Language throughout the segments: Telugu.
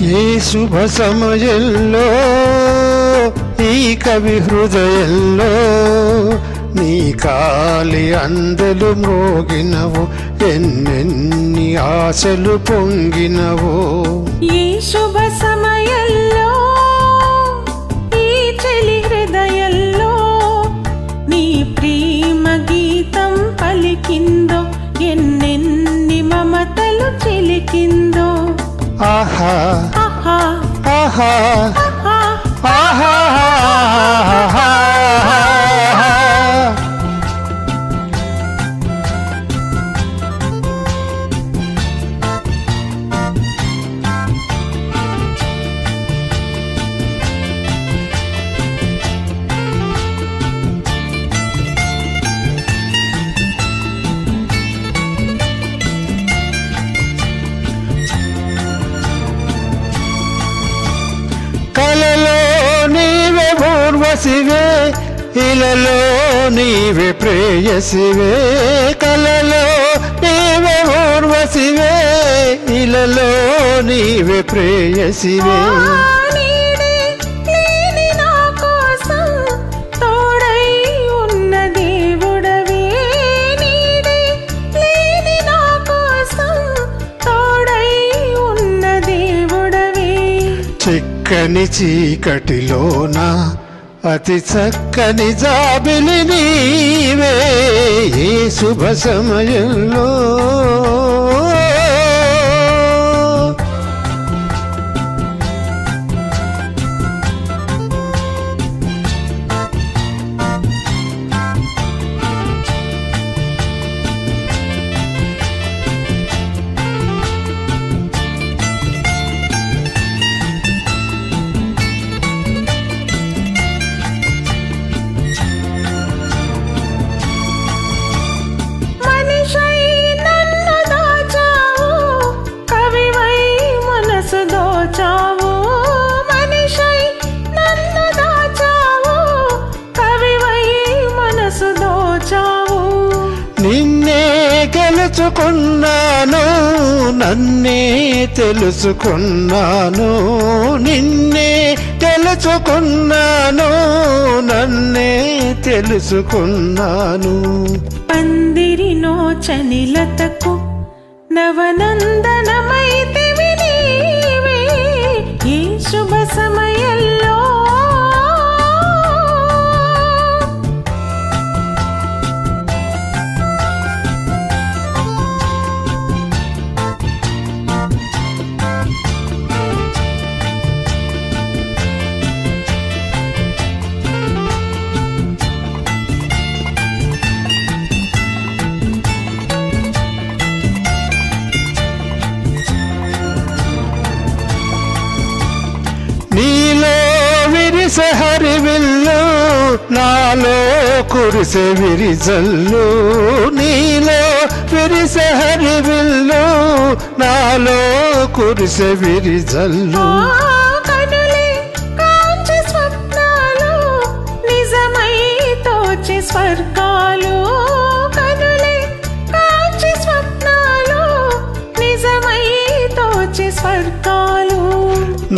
ఏ శుభ సమయంలో ఈ కవి హృదయంలో నీ కాలి అందెలు మ్రోగినవు, ఎన్నెన్ని ఆశలు పొంగినవో. ఈ శుభ సమయంలో ఈ చెలి హృదయంలో నీ ప్రేమ గీతం పలికిందో, ఎన్నెన్ని మమతలు చిలికిందో. ఆహా ఆహా ఆహా ఆహా ఆహా. కలలో నీవే ఊర్వశివే, ఇలలో నీవే ప్రేయసివే. కలలో నీవే ఊర్వశివే, ఇలలో నీవే ప్రేయసివే. నీడే లేని నా కోసం తోడై ఉన్న దేవుడవే, నీడే లేని నా కోసం తోడై ఉన్న దేవుడవే. చిక్కని చీకటిలోన అతి చక్కని జాబిలి నీవే, ఏ శుభ సమయంలో. నిన్నే గెలుచుకున్నాను, నన్నే తెలుసుకున్నాను. నిన్నే గెలుచుకున్నాను, నన్నే తెలుసుకున్నాను. పందిరినో చనిలతకు నవనందనమైతివి నీవే, ఈ శుభ సమయంలో. నీలో విరిసే హరివిల్లు, నాలో కురిసే విరిజల్లు. నీలో విరిసే హరివిల్లు, నాలో కురిసే విరిజల్లు. కనులే కాంచి స్వప్నాలు, నిజమై తోచి స్వర్గాలు. కనులే కాంచి స్వప్నాలు, నిజమై తోచి స్వర్గాలు.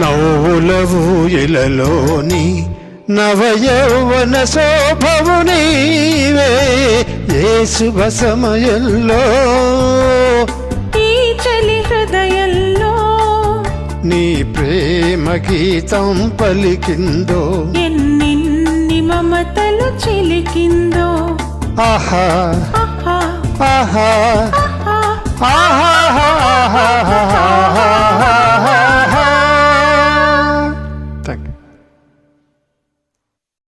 నవ్వుల ఊయలలోని నవయౌవన శోభవు నీవే, ఏ శుభ సమయంలో ఈ చలి హృదయంలో నీ ప్రేమ గీతం పలికిందో, ఎన్నెన్ని మమతలు చిలికిందో. ఆహా ఆహా ఆహా ఆహా ఆహా ఆహా.